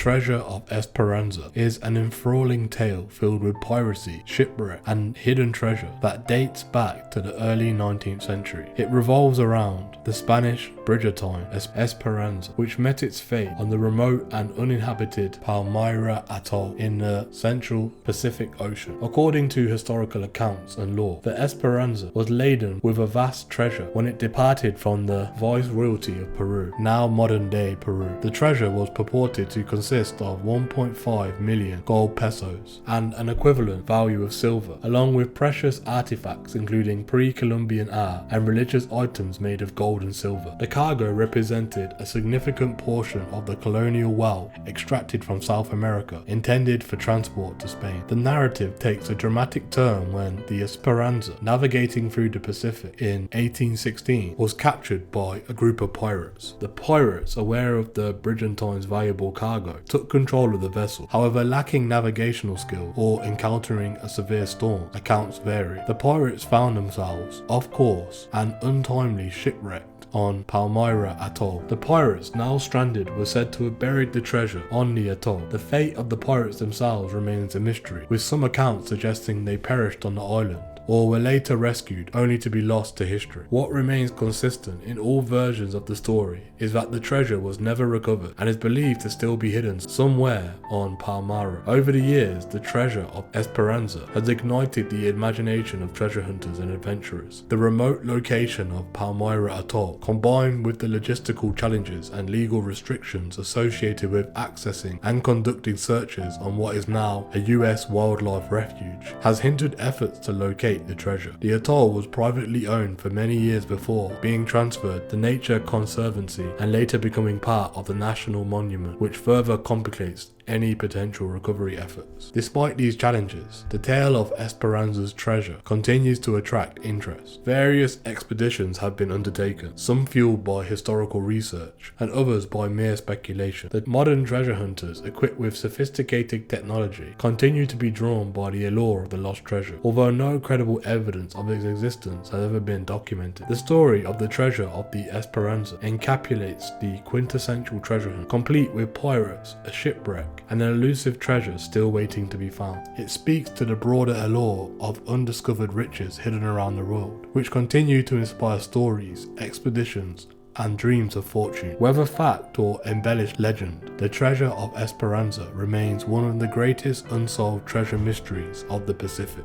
Treasure of Esperanza is an enthralling tale filled with piracy, shipwreck, and hidden treasure that dates back to the early 19th century. It revolves around the Spanish brigantine Esperanza, which met its fate on the remote and uninhabited Palmyra Atoll in the central Pacific Ocean. According to historical accounts and lore, the Esperanza was laden with a vast treasure when it departed from the Viceroyalty of Peru, now modern-day Peru. The treasure was purported to consist of 1.5 million gold pesos and an equivalent value of silver, along with precious artifacts including pre-Columbian art and religious items made of gold and silver. The cargo represented a significant portion of the colonial wealth extracted from South America, intended for transport to Spain. The narrative takes a dramatic turn when the Esperanza, navigating through the Pacific in 1816, was captured by a group of pirates. The pirates, aware of the brigantine's valuable cargo, took control of the vessel. However, lacking navigational skill or encountering a severe storm, accounts vary. The pirates found themselves off course and untimely shipwrecked on Palmyra Atoll. The pirates, now stranded, were said to have buried the treasure on the atoll. The fate of the pirates themselves remains a mystery, with some accounts suggesting they perished on the island or were later rescued only to be lost to history. What remains consistent in all versions of the story is that the treasure was never recovered and is believed to still be hidden somewhere on Palmyra. Over the years, the treasure of Esperanza has ignited the imagination of treasure hunters and adventurers. The remote location of Palmyra Atoll, combined with the logistical challenges and legal restrictions associated with accessing and conducting searches on what is now a US wildlife refuge, has hindered efforts to locate the treasure. The atoll was privately owned for many years before being transferred to Nature Conservancy and later becoming part of the National Monument, which further complicates any potential recovery efforts. Despite these challenges, the tale of Esperanza's treasure continues to attract interest. Various expeditions have been undertaken, some fueled by historical research and others by mere speculation. The modern treasure hunters, equipped with sophisticated technology, continue to be drawn by the allure of the lost treasure, although no credible evidence of its existence has ever been documented. The story of the treasure of the Esperanza encapsulates the quintessential treasure hunt, complete with pirates, a shipwreck, and an elusive treasure still waiting to be found. It speaks to the broader allure of undiscovered riches hidden around the world, which continue to inspire stories, expeditions, and dreams of fortune. Whether fact or embellished legend, the treasure of Esperanza remains one of the greatest unsolved treasure mysteries of the Pacific.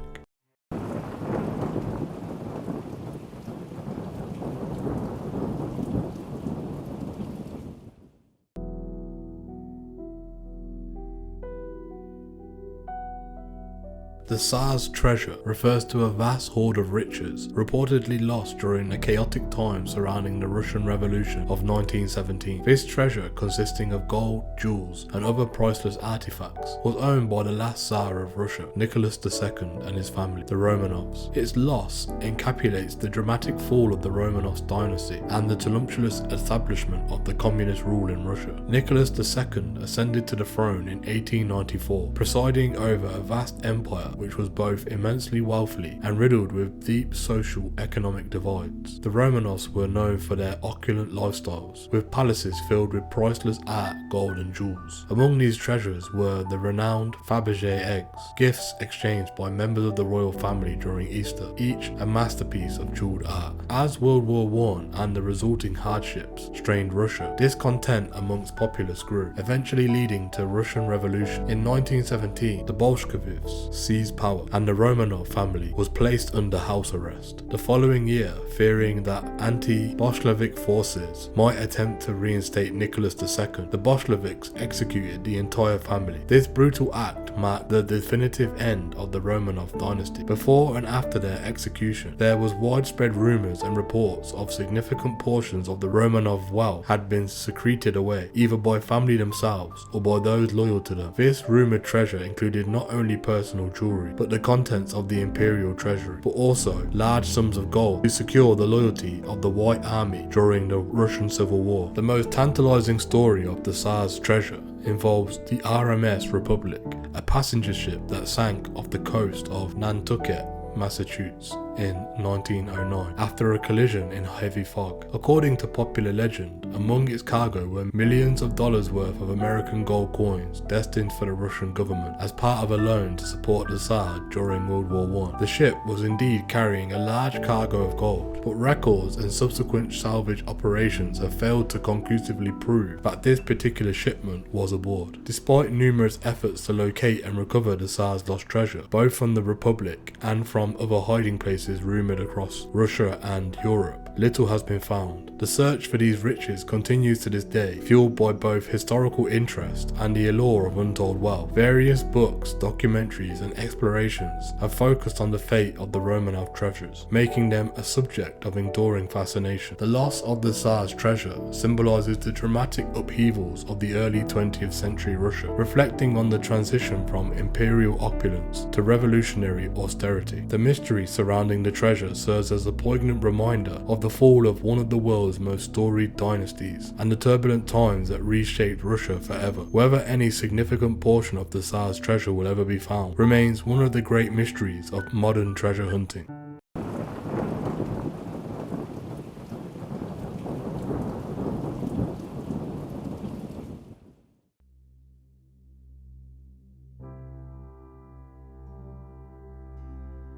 The Tsar's treasure refers to a vast hoard of riches reportedly lost during the chaotic times surrounding the Russian Revolution of 1917. This treasure, consisting of gold, jewels, and other priceless artifacts, was owned by the last Tsar of Russia, Nicholas II, and his family, the Romanovs. Its loss encapsulates the dramatic fall of the Romanov dynasty and the tumultuous establishment of the communist rule in Russia. Nicholas II ascended to the throne in 1894, presiding over a vast empire which was both immensely wealthy and riddled with deep social economic divides. The Romanovs were known for their opulent lifestyles, with palaces filled with priceless art, gold and jewels. Among these treasures were the renowned Fabergé eggs, gifts exchanged by members of the royal family during Easter, each a masterpiece of jeweled art. As World War I and the resulting hardships strained Russia, discontent amongst populace grew, eventually leading to Russian Revolution. In 1917, the Bolsheviks seized power and the Romanov family was placed under house arrest. The following year, fearing that anti-Bolshevik forces might attempt to reinstate Nicholas II, the Bolsheviks executed the entire family. This brutal act marked the definitive end of the Romanov dynasty. Before and after their execution, there was widespread rumors and reports of significant portions of the Romanov wealth had been secreted away, either by family themselves or by those loyal to them. This rumored treasure included not only personal jewelry, but the contents of the imperial treasury, but also large sums of gold to secure the loyalty of the White Army during the Russian Civil War. The most tantalizing story of the Tsar's treasure involves the RMS Republic, a passenger ship that sank off the coast of Nantucket, Massachusetts. in 1909 after a collision in heavy fog. According to popular legend, among its cargo were millions of dollars worth of American gold coins destined for the Russian government as part of a loan to support the Tsar during World War I. The ship was indeed carrying a large cargo of gold, but records and subsequent salvage operations have failed to conclusively prove that this particular shipment was aboard. Despite numerous efforts to locate and recover the Tsar's lost treasure, both from the Republic and from other hiding places rumoured across Russia and Europe, little has been found. The search for these riches continues to this day, fueled by both historical interest and the allure of untold wealth. Various books, documentaries and explorations have focused on the fate of the Romanov treasures, making them a subject of enduring fascination. The loss of the Tsar's treasure symbolises the dramatic upheavals of the early 20th century Russia, reflecting on the transition from imperial opulence to revolutionary austerity. The mystery surrounding the treasure serves as a poignant reminder of the fall of one of the world's most storied dynasties and the turbulent times that reshaped Russia forever. Whether any significant portion of the Tsar's treasure will ever be found remains one of the great mysteries of modern treasure hunting.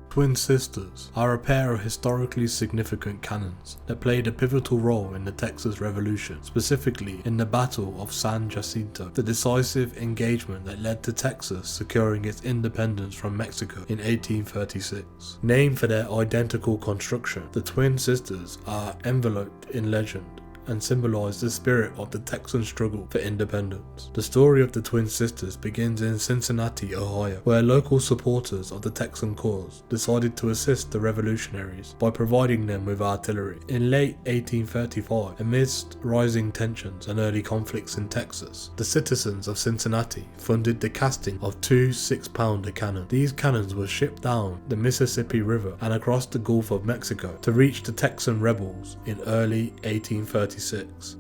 Twin sisters are a pair of historically significant cannons that played a pivotal role in the Texas Revolution, specifically in the Battle of San Jacinto, the decisive engagement that led to Texas securing its independence from Mexico in 1836. Named for their identical construction, the twin sisters are enveloped in legend and symbolize the spirit of the Texan struggle for independence. The story of the twin sisters begins in Cincinnati, Ohio, where local supporters of the Texan cause decided to assist the revolutionaries by providing them with artillery. In late 1835, amidst rising tensions and early conflicts in Texas, the citizens of Cincinnati funded the casting of two 6-pounder cannons. These cannons were shipped down the Mississippi River and across the Gulf of Mexico to reach the Texan rebels in early 1836.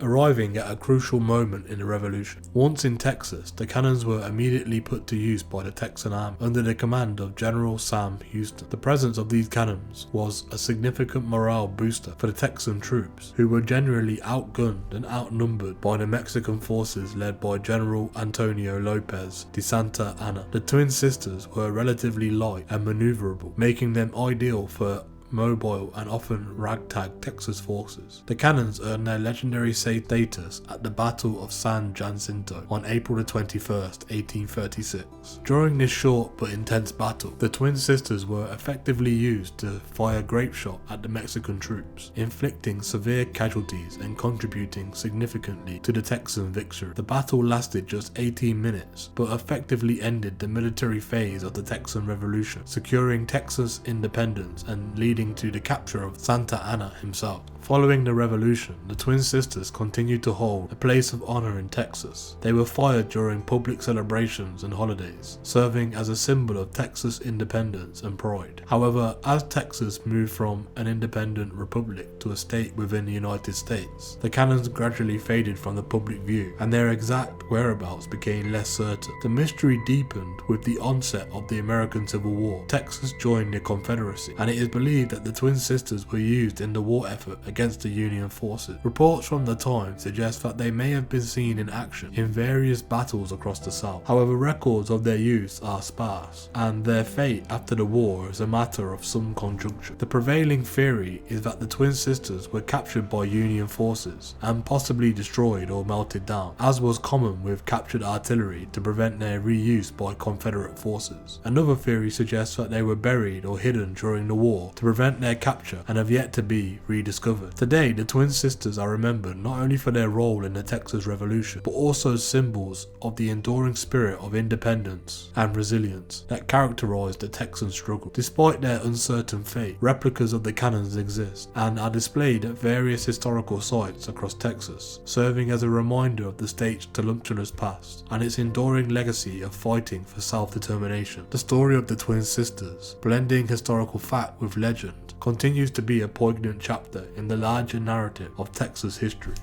Arriving at a crucial moment in the revolution. Once in Texas, the cannons were immediately put to use by the Texan Army under the command of General Sam Houston. The presence of these cannons was a significant morale booster for the Texan troops, who were generally outgunned and outnumbered by the Mexican forces led by General Antonio Lopez de Santa Anna. The twin sisters were relatively light and maneuverable, making them ideal for mobile and often ragtag Texas forces. The cannons earned their legendary status at the Battle of San Jacinto on April 21st, 1836. During this short but intense battle, the twin sisters were effectively used to fire grape shot at the Mexican troops, inflicting severe casualties and contributing significantly to the Texan victory. The battle lasted just 18 minutes, but effectively ended the military phase of the Texan Revolution, securing Texas independence and leading to the capture of Santa Anna himself. Following the revolution, the twin sisters continued to hold a place of honor in Texas. They were fired during public celebrations and holidays, serving as a symbol of Texas independence and pride. However, as Texas moved from an independent republic to a state within the United States, the cannons gradually faded from the public view and their exact whereabouts became less certain. The mystery deepened with the onset of the American Civil War. Texas joined the Confederacy, and it is believed that the twin sisters were used in the war effort against the Union forces. Reports from the time suggest that they may have been seen in action in various battles across the South. However, records of their use are sparse, and their fate after the war is a matter of some conjecture. The prevailing theory is that the twin sisters were captured by Union forces and possibly destroyed or melted down, as was common with captured artillery to prevent their reuse by Confederate forces. Another theory suggests that they were buried or hidden during the war to prevent their capture and have yet to be rediscovered. Today, the twin sisters are remembered not only for their role in the Texas Revolution, but also symbols of the enduring spirit of independence and resilience that characterized the Texan struggle. Despite their uncertain fate, replicas of the cannons exist and are displayed at various historical sites across Texas, serving as a reminder of the state's tumultuous past and its enduring legacy of fighting for self-determination. The story of the twin sisters, blending historical fact with legend, continues to be a poignant chapter in the larger narrative of Texas history.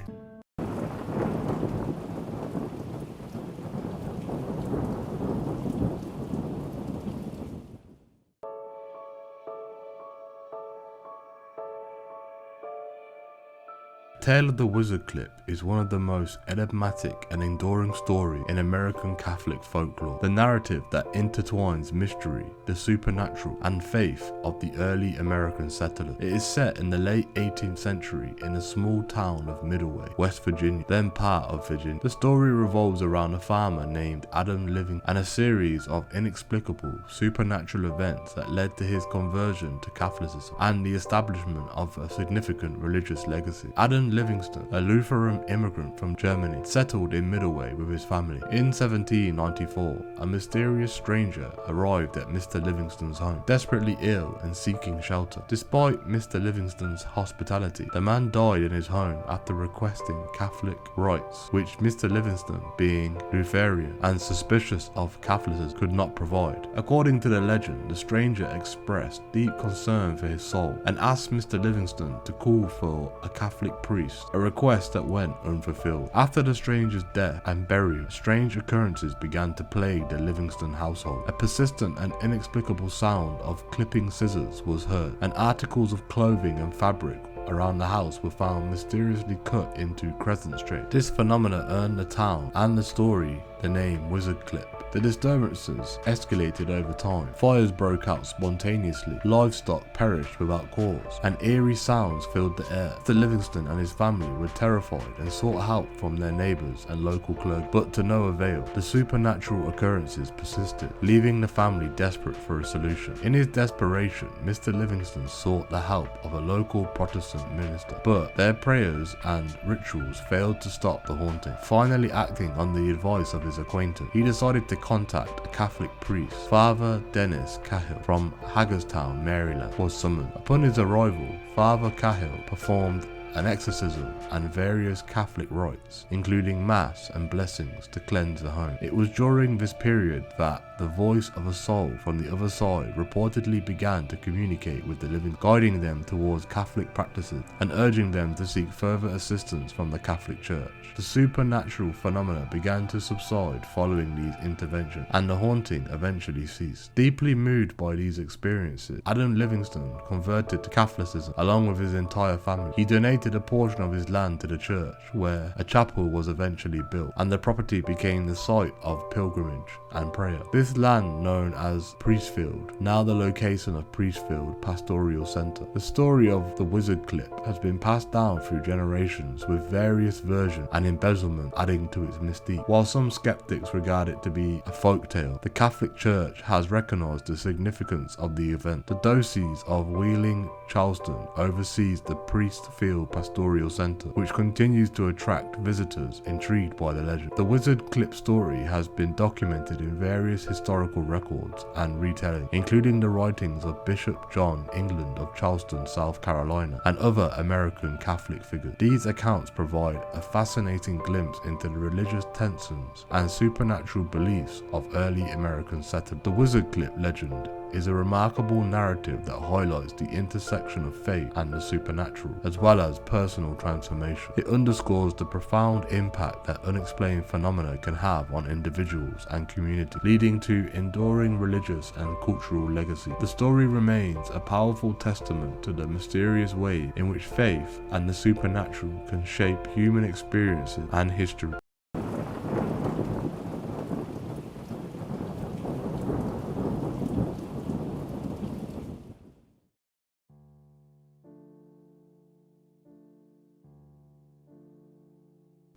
Tale of the Wizard Clip is one of the most enigmatic and enduring stories in American Catholic folklore. The narrative that intertwines mystery, the supernatural, and faith of the early American settlers. It is set in the late 18th century in a small town of Middleway, West Virginia, then part of Virginia. The story revolves around a farmer named Adam Livingstone and a series of inexplicable supernatural events that led to his conversion to Catholicism and the establishment of a significant religious legacy. Adam Livingstone, a Lutheran immigrant from Germany, settled in Middleway with his family. In 1794, a mysterious stranger arrived at Mr. Livingstone's home, desperately ill and seeking shelter. Despite Mr. Livingstone's hospitality, the man died in his home after requesting Catholic rites, which Mr. Livingstone, being Lutheran and suspicious of Catholicism, could not provide. According to the legend, the stranger expressed deep concern for his soul and asked Mr. Livingstone to call for a Catholic priest, a request that went unfulfilled. After the stranger's death and burial, strange occurrences began to plague the Livingstone household. A persistent and inexplicable sound of clipping scissors was heard, and articles of clothing and fabric around the house were found mysteriously cut into crescent shape. This phenomena earned the town and the story the name Wizard Clip. The disturbances escalated over time. Fires broke out spontaneously, livestock perished without cause, and eerie sounds filled the air. Mr. Livingstone and his family were terrified and sought help from their neighbours and local clergy, but to no avail. The supernatural occurrences persisted, leaving the family desperate for a solution. In his desperation, Mr. Livingstone sought the help of a local Protestant minister, but their prayers and rituals failed to stop the haunting. Finally, acting on the advice of his acquaintance, he decided to contact a Catholic priest. Father Dennis Cahill from Hagerstown, Maryland, was summoned. Upon his arrival, Father Cahill performed an exorcism and various Catholic rites, including mass and blessings to cleanse the home. It was during this period that the voice of a soul from the other side reportedly began to communicate with the living, guiding them towards Catholic practices and urging them to seek further assistance from the Catholic Church. The supernatural phenomena began to subside following these interventions, and the haunting eventually ceased. Deeply moved by these experiences, Adam Livingstone converted to Catholicism along with his entire family. He donated a portion of his land to the church, where a chapel was eventually built, and the property became the site of pilgrimage and prayer. This land, known as Priestfield, now the location of Priestfield Pastoral Center. The story of the Wizard Clip has been passed down through generations, with various versions and embezzlement adding to its mystique. While some skeptics regard it to be a folktale, the Catholic Church has recognized the significance of the event. The Diocese of Wheeling, Charleston oversees the Priestfield Pastoral Center, which continues to attract visitors intrigued by the legend. The Wizard Clip story has been documented in various historical records and retelling, including the writings of Bishop John England of Charleston, South Carolina, and other American Catholic figures. These accounts provide a fascinating glimpse into the religious tensions and supernatural beliefs of early American settlers. The Wizard Clip legend is a remarkable narrative that highlights the intersection of faith and the supernatural, as well as personal transformation. It underscores the profound impact that unexplained phenomena can have on individuals and communities, leading to enduring religious and cultural legacy. The story remains a powerful testament to the mysterious way in which faith and the supernatural can shape human experiences and history.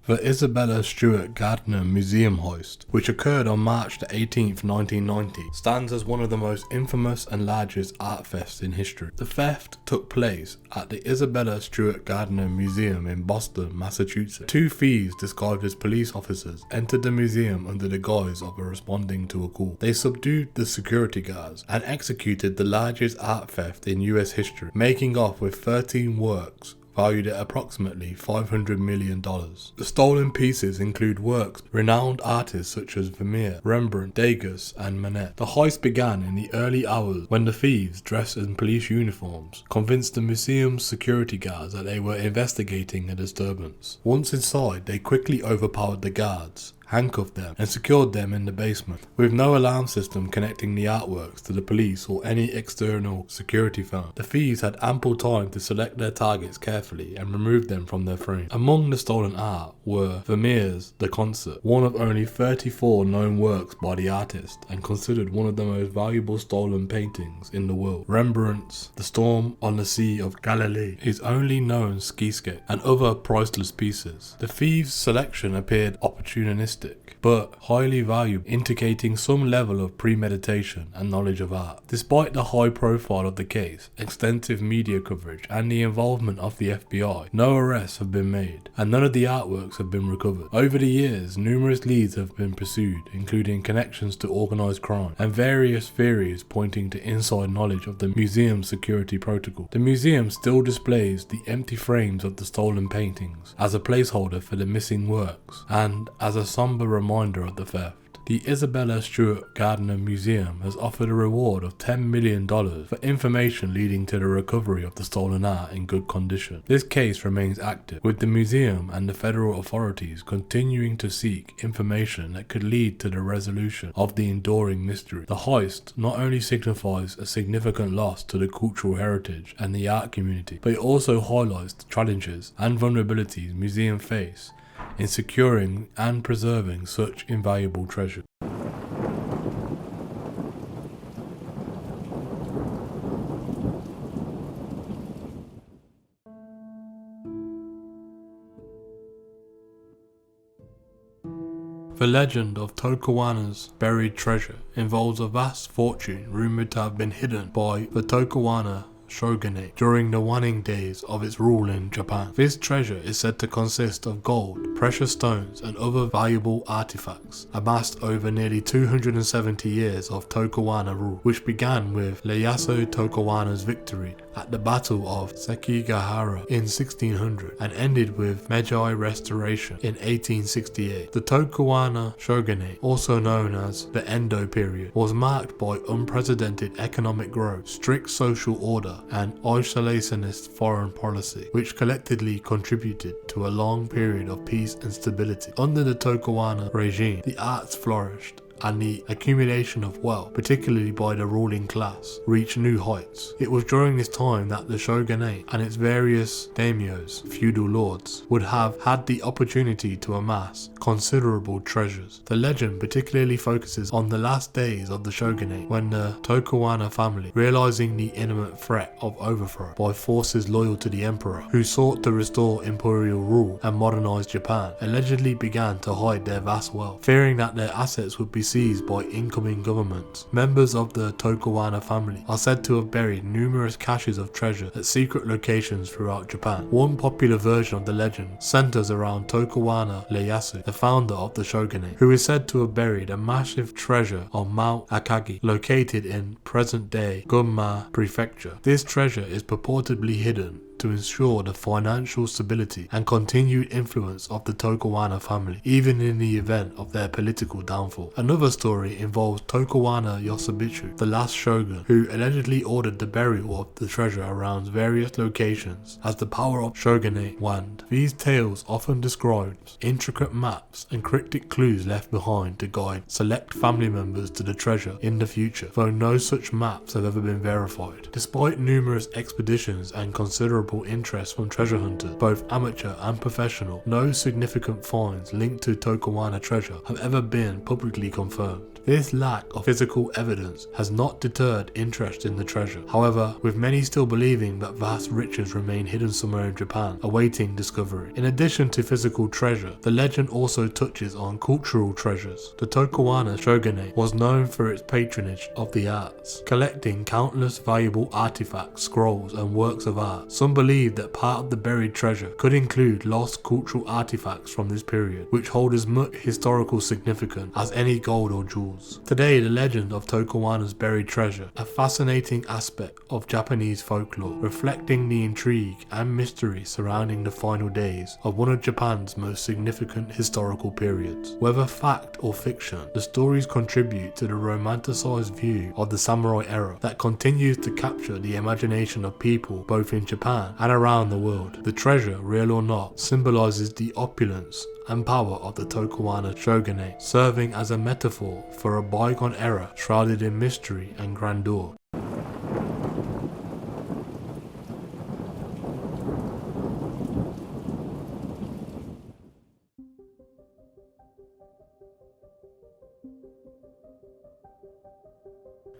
The Isabella Stewart Gardner Museum heist, which occurred on March 18, 1990, stands as one of the most infamous and largest art thefts in history. The theft took place at the Isabella Stewart Gardner Museum in Boston, Massachusetts. Two thieves disguised as police officers entered the museum under the guise of responding to a call. They subdued the security guards and executed the largest art theft in US history, making off with 13 works valued at approximately $500 million. The stolen pieces include works of renowned artists such as Vermeer, Rembrandt, Degas, and Manet. The heist began in the early hours when the thieves, dressed in police uniforms, convinced the museum's security guards that they were investigating a disturbance. Once inside, they quickly overpowered the guards, handcuffed them, and secured them in the basement. With no alarm system connecting the artworks to the police or any external security firm, the thieves had ample time to select their targets carefully and remove them from their frame. Among the stolen art were Vermeer's The Concert, one of only 34 known works by the artist and considered one of the most valuable stolen paintings in the world. Rembrandt's The Storm on the Sea of Galilee, his only known skiscape, and other priceless pieces. The thieves' selection appeared opportunistic, but highly valuable, indicating some level of premeditation and knowledge of art. Despite the high profile of the case, extensive media coverage, and the involvement of the FBI, no arrests have been made, and none of the artworks have been recovered. Over the years, numerous leads have been pursued, including connections to organised crime, and various theories pointing to inside knowledge of the museum's security protocol. The museum still displays the empty frames of the stolen paintings as a placeholder for the missing works, and as a somber reminder of the theft. The Isabella Stewart Gardner Museum has offered a reward of $10 million for information leading to the recovery of the stolen art in good condition. This case remains active, with the museum and the federal authorities continuing to seek information that could lead to the resolution of the enduring mystery. The heist not only signifies a significant loss to the cultural heritage and the art community, but it also highlights the challenges and vulnerabilities museums face in securing and preserving such invaluable treasure. The legend of Tokugawa's buried treasure involves a vast fortune rumored to have been hidden by the Tokugawa shogunate during the waning days of its rule in Japan. This treasure is said to consist of gold, precious stones, and other valuable artifacts amassed over nearly 270 years of Tokugawa rule, which began with Ieyasu Tokugawa's victory at the Battle of Sekigahara in 1600 and ended with Meiji restoration in 1868. The Tokugawa shogunate, also known as the Edo period, was marked by unprecedented economic growth, strict social order, and isolationist foreign policy, which collectively contributed to a long period of peace and stability. Under the Tokugawa regime, the arts flourished, and the accumulation of wealth, particularly by the ruling class, reached new heights. It was during this time that the shogunate and its various daimyos, feudal lords, would have had the opportunity to amass considerable treasures. The legend particularly focuses on the last days of the shogunate, when the Tokugawa family, realizing the imminent threat of overthrow by forces loyal to the emperor, who sought to restore imperial rule and modernize Japan, allegedly began to hide their vast wealth, fearing that their assets would be seized by incoming governments. Members of the Tokugawa family are said to have buried numerous caches of treasure at secret locations throughout Japan. One popular version of the legend centers around Tokugawa Ieyasu, the founder of the shogunate, who is said to have buried a massive treasure on Mount Akagi, located in present-day Gunma Prefecture. This treasure is purportedly hidden to ensure the financial stability and continued influence of the Tokugawa family, even in the event of their political downfall. Another story involves Tokugawa Yosubitsu, the last shogun, who allegedly ordered the burial of the treasure around various locations as the power of shogunate waned. These tales often describe intricate maps and cryptic clues left behind to guide select family members to the treasure in the future, though no such maps have ever been verified. Despite numerous expeditions and considerable interest from treasure hunters, both amateur and professional, no significant finds linked to Tokugawa treasure have ever been publicly confirmed. This lack of physical evidence has not deterred interest in the treasure, however, with many still believing that vast riches remain hidden somewhere in Japan, awaiting discovery. In addition to physical treasure, the legend also touches on cultural treasures. The Tokugawa shogunate was known for its patronage of the arts, collecting countless valuable artifacts, scrolls, and works of art. Some believe that part of the buried treasure could include lost cultural artifacts from this period, which hold as much historical significance as any gold or jewels. jewels. Today, the legend of Tokuwana's buried treasure, a fascinating aspect of Japanese folklore, reflecting the intrigue and mystery surrounding the final days of one of Japan's most significant historical periods. Whether fact or fiction, the stories contribute to the romanticized view of the samurai era that continues to capture the imagination of people both in Japan and around the world. The treasure, real or not, symbolizes the opulence and power of the Tokuwana shogunate, serving as a metaphor for a bygone era shrouded in mystery and grandeur.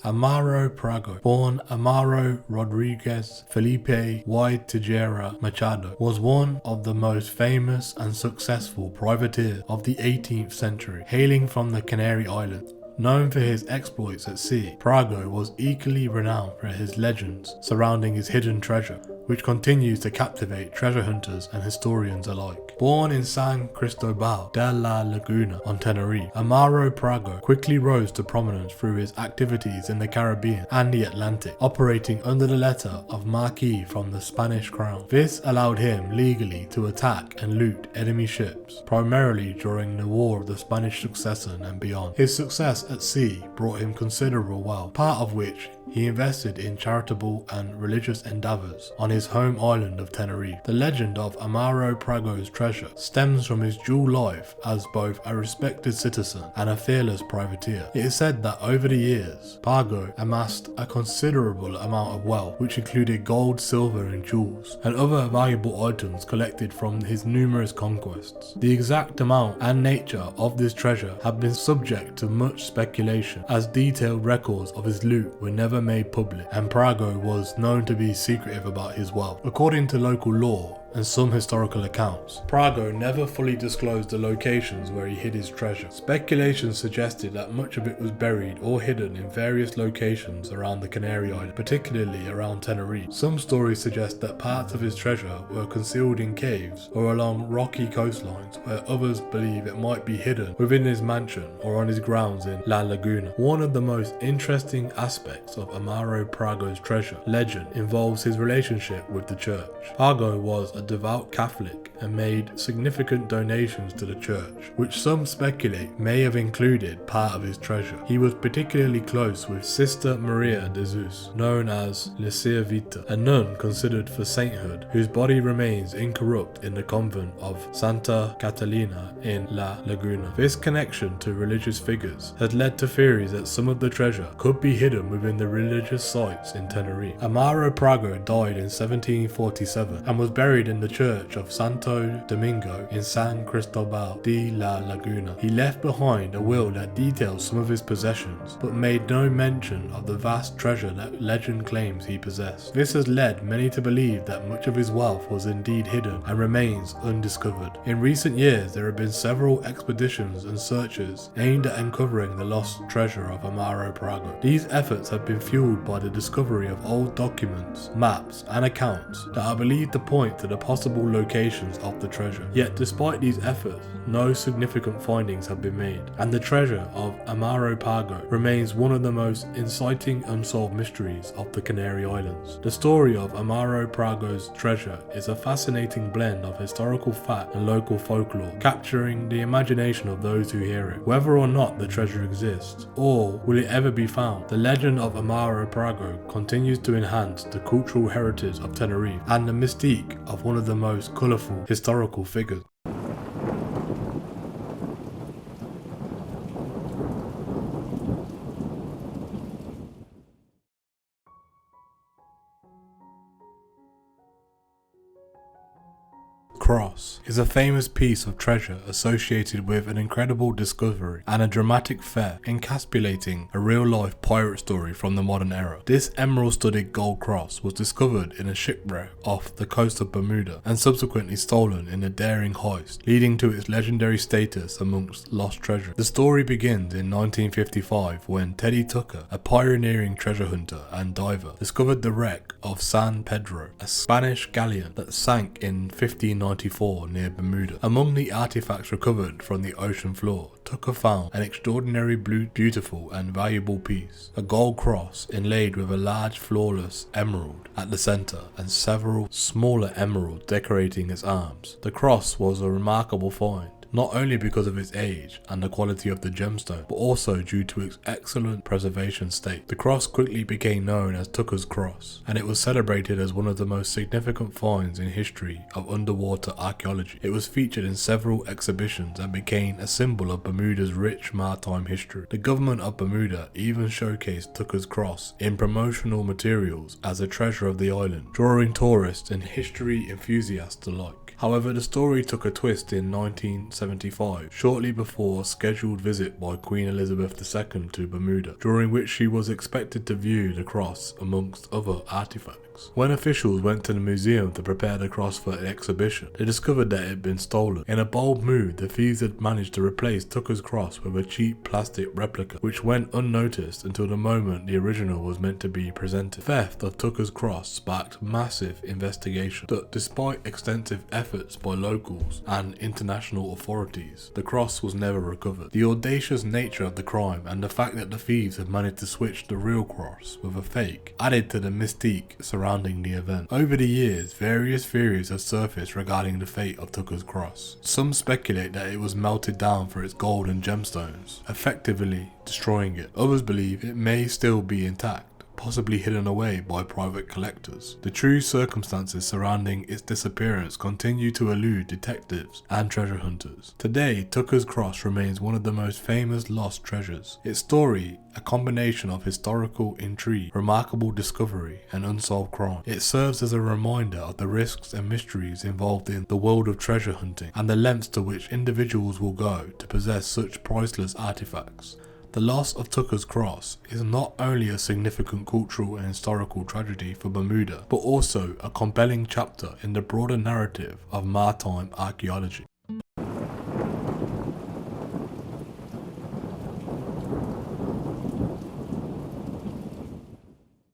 Amaro Prago, born Amaro Rodriguez Felipe y Tejera Machado, was one of the most famous and successful privateers of the 18th century, hailing from the Canary Islands. Known for his exploits at sea, Prago was equally renowned for his legends surrounding his hidden treasure, which continues to captivate treasure hunters and historians alike. Born in San Cristobal de la Laguna on Tenerife, Amaro Prago quickly rose to prominence through his activities in the Caribbean and the Atlantic, operating under the letter of Marquis from the Spanish crown. This allowed him legally to attack and loot enemy ships, primarily during the War of the Spanish Succession and beyond. His success at sea brought him considerable wealth, part of which he invested in charitable and religious endeavors on his home island of Tenerife. The legend of Amaro Prago's treasure stems from his dual life as both a respected citizen and a fearless privateer. It is said that over the years, Prago amassed a considerable amount of wealth, which included gold, silver and jewels, and other valuable items collected from his numerous conquests. The exact amount and nature of this treasure have been subject to much speculation, as detailed records of his loot were never made public, and Prago was known to be secretive about his wealth. According to local law and some historical accounts, Prago never fully disclosed the locations where he hid his treasure. Speculation suggested that much of it was buried or hidden in various locations around the Canary Islands, particularly around Tenerife. Some stories suggest that parts of his treasure were concealed in caves or along rocky coastlines, where others believe it might be hidden within his mansion or on his grounds in La Laguna. One of the most interesting aspects of Amaro Prago's treasure legend involves his relationship with the church. Prago was a devout Catholic and made significant donations to the church, which some speculate may have included part of his treasure. He was particularly close with Sister Maria de Jesus, known as Lycia Vita, a nun considered for sainthood, whose body remains incorrupt in the convent of Santa Catalina in La Laguna. This connection to religious figures has led to theories that some of the treasure could be hidden within the religious sites in Tenerife. Amaro Prago died in 1747 and was buried in the church of Santo Domingo in San Cristobal de la Laguna. He left behind a will that details some of his possessions, but made no mention of the vast treasure that legend claims he possessed. This has led many to believe that much of his wealth was indeed hidden and remains undiscovered. In recent years, there have been several expeditions and searches aimed at uncovering the lost treasure of Amaro Prago. These efforts have been fueled by the discovery of old documents, maps, and accounts that are believed to point to the possible locations of the treasure. Yet despite these efforts, no significant findings have been made, and the treasure of Amaro Prago remains one of the most inciting unsolved mysteries of the Canary Islands. The story of Amaro Prago's treasure is a fascinating blend of historical fact and local folklore, capturing the imagination of those who hear it. Whether or not the treasure exists, or will it ever be found, the legend of Amaro Prago continues to enhance the cultural heritage of Tenerife and the mystique of one of the most colourful historical figures. Cross is a famous piece of treasure associated with an incredible discovery and a dramatic fair, encapsulating a real-life pirate story from the modern era. This emerald-studded gold cross was discovered in a shipwreck off the coast of Bermuda and subsequently stolen in a daring heist, leading to its legendary status amongst lost treasure. The story begins in 1955 when Teddy Tucker, a pioneering treasure hunter and diver, discovered the wreck of San Pedro, a Spanish galleon that sank in 1592 1894 near Bermuda. Among the artifacts recovered from the ocean floor, Tucker found an extraordinary beautiful and valuable piece, a gold cross inlaid with a large flawless emerald at the center and several smaller emeralds decorating its arms. The cross was a remarkable find, not only because of its age and the quality of the gemstone, but also due to its excellent preservation state. The cross quickly became known as Tucker's Cross, and it was celebrated as one of the most significant finds in history of underwater archaeology. It was featured in several exhibitions and became a symbol of Bermuda's rich maritime history. The government of Bermuda even showcased Tucker's Cross in promotional materials as a treasure of the island, drawing tourists and history enthusiasts alike. However, the story took a twist in 1975, shortly before a scheduled visit by Queen Elizabeth II to Bermuda, during which she was expected to view the cross amongst other artifacts. When officials went to the museum to prepare the cross for the exhibition, they discovered that it had been stolen. In a bold move, the thieves had managed to replace Tucker's cross with a cheap plastic replica, which went unnoticed until the moment the original was meant to be presented. Theft of Tucker's cross sparked massive investigation, but despite extensive efforts by locals and international authorities, the cross was never recovered. The audacious nature of the crime and the fact that the thieves had managed to switch the real cross with a fake added to the mystique surrounding the event. Over the years, various theories have surfaced regarding the fate of Tucker's cross. Some speculate that it was melted down for its gold and gemstones, effectively destroying it. Others believe it may still be intact, possibly hidden away by private collectors. The true circumstances surrounding its disappearance continue to elude detectives and treasure hunters. Today, Tucker's Cross remains one of the most famous lost treasures. Its story, a combination of historical intrigue, remarkable discovery, and unsolved crime. It serves as a reminder of the risks and mysteries involved in the world of treasure hunting and the lengths to which individuals will go to possess such priceless artifacts. The loss of Tucker's Cross is not only a significant cultural and historical tragedy for Bermuda, but also a compelling chapter in the broader narrative of maritime archaeology.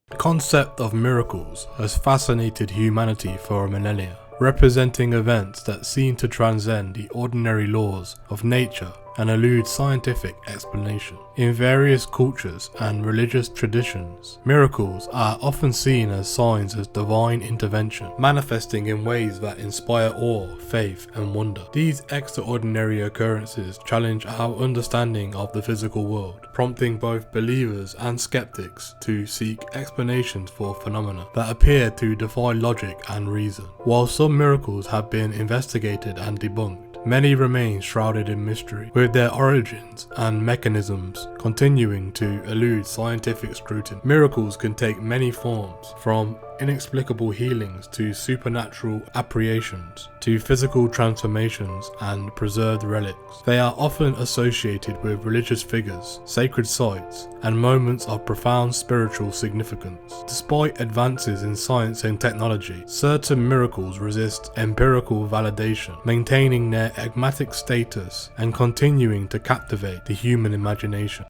The concept of miracles has fascinated humanity for millennia, representing events that seem to transcend the ordinary laws of nature and elude scientific explanation. In various cultures and religious traditions, miracles are often seen as signs of divine intervention, manifesting in ways that inspire awe, faith, and wonder. These extraordinary occurrences challenge our understanding of the physical world, prompting both believers and skeptics to seek explanations for phenomena that appear to defy logic and reason. While some miracles have been investigated and debunked, many remain shrouded in mystery, with their origins and mechanisms continuing to elude scientific scrutiny. Miracles can take many forms, from inexplicable healings to supernatural apparitions to physical transformations and preserved relics. They are often associated with religious figures, sacred sites, and moments of profound spiritual significance. Despite advances in science and technology, certain miracles resist empirical validation, maintaining their enigmatic status and continuing to captivate the human imagination.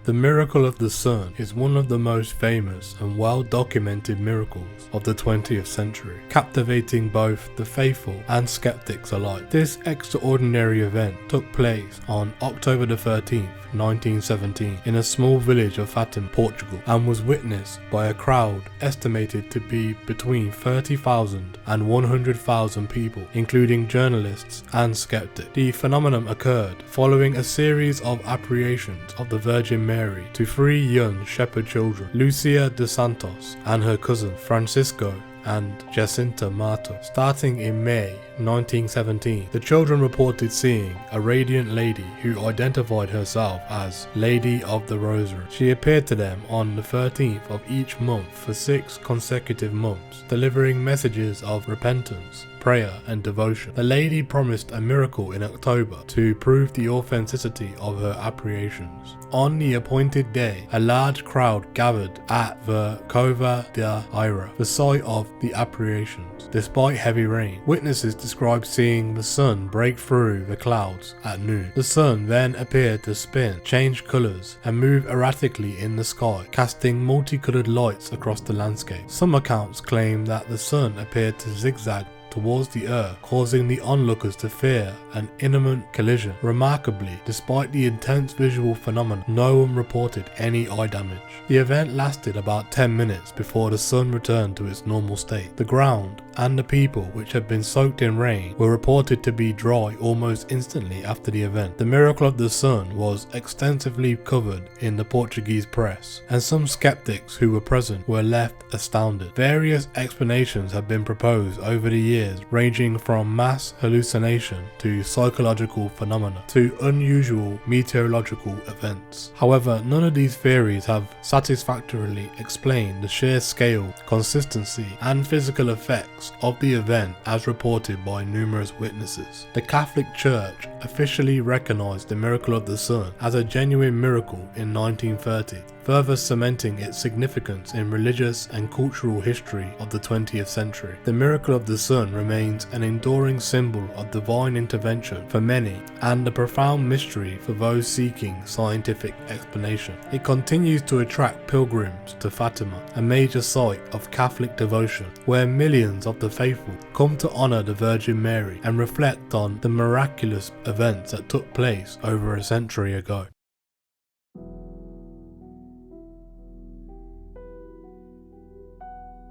The miracle of the sun is one of the most famous and well-documented miracles of the 20th century, captivating both the faithful and skeptics alike. This extraordinary event took place on October 13th, 1917, in a small village of Fatim, Portugal, and was witnessed by a crowd estimated to be between 30,000 and 100,000 people, including journalists and skeptics. The phenomenon occurred following a series of apparitions of the Virgin Mary to three young shepherd children, Lucia dos Santos and her cousin Francisco and Jacinta Mato. Starting in May 1917, the children reported seeing a radiant lady who identified herself as Lady of the Rosary. She appeared to them on the 13th of each month for 6 consecutive months, delivering messages of repentance prayer and devotion. The lady promised a miracle in October to prove the authenticity of her apparitions. On the appointed day, a large crowd gathered at the Cova de Ira, the site of the apparitions. Despite heavy rain, witnesses described seeing the sun break through the clouds at noon. The sun then appeared to spin, change colours, and move erratically in the sky, casting multicolored lights across the landscape. Some accounts claim that the sun appeared to zigzag towards the earth, causing the onlookers to fear an imminent collision. Remarkably, despite the intense visual phenomenon, no one reported any eye damage. The event lasted about 10 minutes before the sun returned to its normal state. The ground and the people, which had been soaked in rain, were reported to be dry almost instantly after the event. The miracle of the sun was extensively covered in the Portuguese press, and some skeptics who were present were left astounded. Various explanations have been proposed over the years, ranging from mass hallucination to psychological phenomena to unusual meteorological events. However, none of these theories have satisfactorily explained the sheer scale, consistency, and physical effects of the event as reported by numerous witnesses. The Catholic Church officially recognized the miracle of the sun as a genuine miracle in 1930, further cementing its significance in religious and cultural history of the 20th century. The miracle of the sun remains an enduring symbol of divine intervention for many and a profound mystery for those seeking scientific explanation. It continues to attract pilgrims to Fatima, a major site of Catholic devotion, where millions of the faithful come to honor the Virgin Mary and reflect on the miraculous events that took place over a century ago.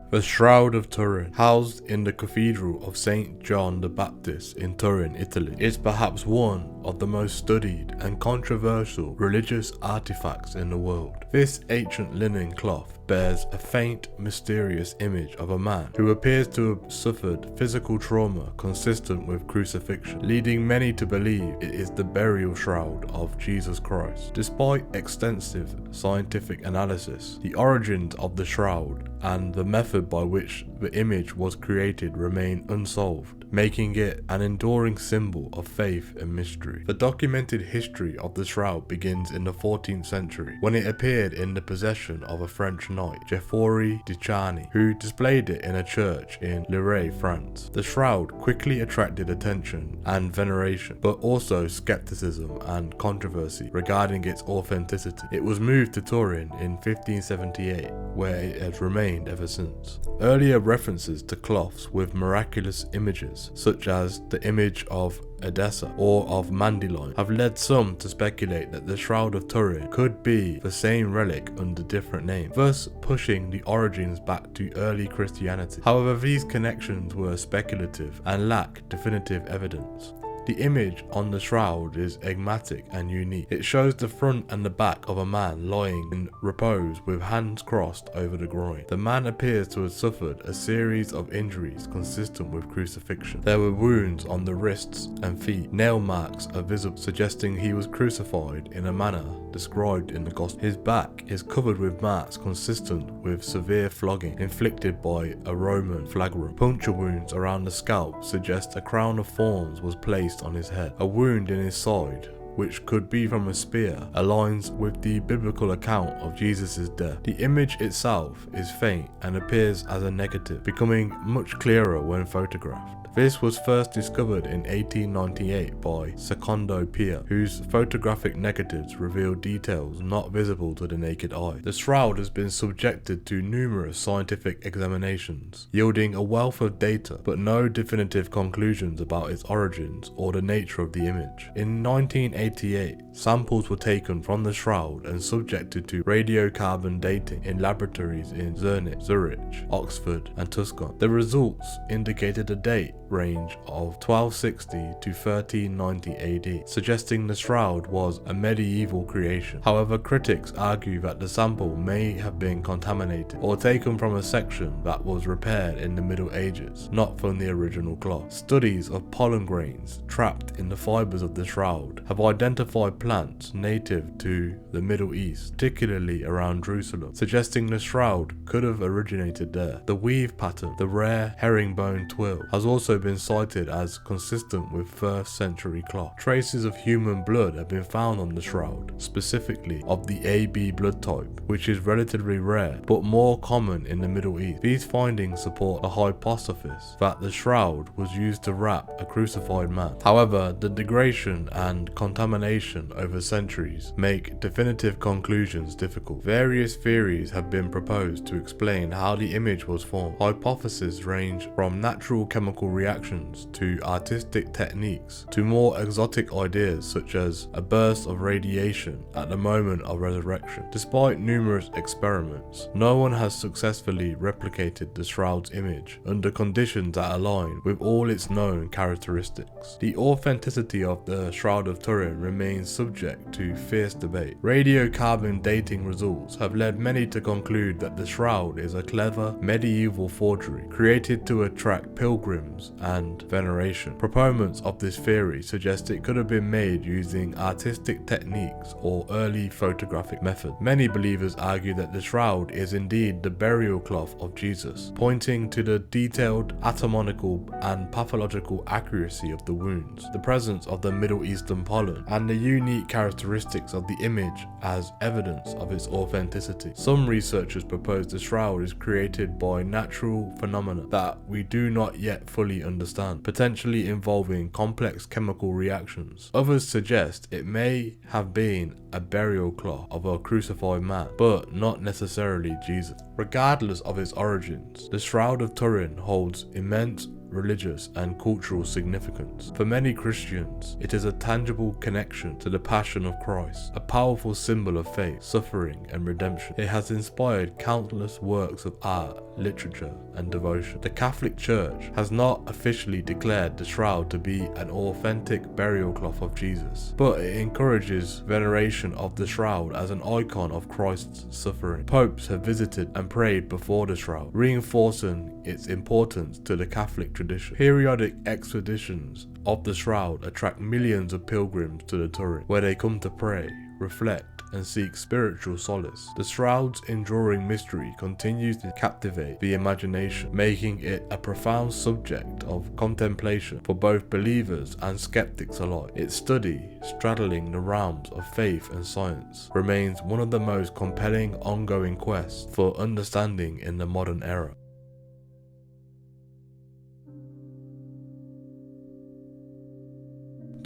The Shroud of Turin, housed in the Cathedral of St. John the Baptist in Turin, Italy, is perhaps one of the most studied and controversial religious artifacts in the world. This ancient linen cloth bears a faint, mysterious image of a man who appears to have suffered physical trauma consistent with crucifixion, leading many to believe it is the burial shroud of Jesus Christ. Despite extensive scientific analysis, the origins of the shroud and the method by which the image was created remain unsolved, making it an enduring symbol of faith and mystery. The documented history of the shroud begins in the 14th century, when it appeared in the possession of a French knight, Geoffroy de Charny, who displayed it in a church in Lille, France. The shroud quickly attracted attention and veneration, but also skepticism and controversy regarding its authenticity. It was moved to Turin in 1578, where it has remained ever since. Earlier references to cloths with miraculous images, such as the image of Edessa or of Mandyline, have led some to speculate that the Shroud of Turin could be the same relic under different names, thus pushing the origins back to early Christianity. However, these connections were speculative and lack definitive evidence. The image on the shroud is enigmatic and unique. It shows the front and the back of a man lying in repose with hands crossed over the groin. The man appears to have suffered a series of injuries consistent with crucifixion. There were wounds on the wrists and feet. Nail marks are visible, suggesting he was crucified in a manner described in the Gospel. His back is covered with marks consistent with severe flogging inflicted by a Roman flagrum. Puncture wounds around the scalp suggest a crown of thorns was placed on his head. A wound in his side, which could be from a spear, aligns with the biblical account of Jesus' death. The image itself is faint and appears as a negative, becoming much clearer when photographed. This was first discovered in 1898 by Secondo Pia, whose photographic negatives revealed details not visible to the naked eye. The shroud has been subjected to numerous scientific examinations, yielding a wealth of data, but no definitive conclusions about its origins or the nature of the image. In 1988, samples were taken from the shroud and subjected to radiocarbon dating in laboratories in Zurich, Oxford, and Tuscan. The results indicated a date range of 1260 to 1390 AD, suggesting the shroud was a medieval creation. However, critics argue that the sample may have been contaminated or taken from a section that was repaired in the Middle Ages, not from the original cloth. Studies of pollen grains trapped in the fibers of the shroud have identified plants native to the Middle East, particularly around Jerusalem, suggesting the shroud could have originated there. The weave pattern, the rare herringbone twill, has also also been cited as consistent with 1st century cloth. Traces of human blood have been found on the shroud, specifically of the AB blood type, which is relatively rare but more common in the Middle East. These findings support the hypothesis that the shroud was used to wrap a crucified man. However, the degradation and contamination over centuries make definitive conclusions difficult. Various theories have been proposed to explain how the image was formed. Hypotheses range from natural chemical reactions to artistic techniques to more exotic ideas such as a burst of radiation at the moment of resurrection. Despite numerous experiments, no one has successfully replicated the shroud's image under conditions that align with all its known characteristics. The authenticity of the Shroud of Turin remains subject to fierce debate. Radiocarbon dating results have led many to conclude that the shroud is a clever medieval forgery created to attract pilgrims and veneration. Proponents of this theory suggest it could have been made using artistic techniques or early photographic methods. Many believers argue that the shroud is indeed the burial cloth of Jesus, pointing to the detailed anatomical and pathological accuracy of the wounds, the presence of the Middle Eastern pollen, and the unique characteristics of the image as evidence of its authenticity. Some researchers propose the shroud is created by natural phenomena that we do not yet fully understand, potentially involving complex chemical reactions. Others suggest it may have been a burial cloth of a crucified man, but not necessarily Jesus. Regardless of its origins, the Shroud of Turin holds immense religious and cultural significance. For many Christians, it is a tangible connection to the Passion of Christ, a powerful symbol of faith, suffering, and redemption. It has inspired countless works of art, literature, and devotion. The Catholic Church has not officially declared the shroud to be an authentic burial cloth of Jesus, but it encourages veneration of the shroud as an icon of Christ's suffering. Popes have visited and prayed before the shroud, reinforcing its importance to the Catholic tradition. Periodic expeditions of the shroud attract millions of pilgrims to the Turin, where they come to pray, reflect, and seek spiritual solace. The shroud's enduring mystery continues to captivate the imagination, making it a profound subject of contemplation for both believers and skeptics alike. Its study, straddling the realms of faith and science, remains one of the most compelling ongoing quests for understanding in the modern era.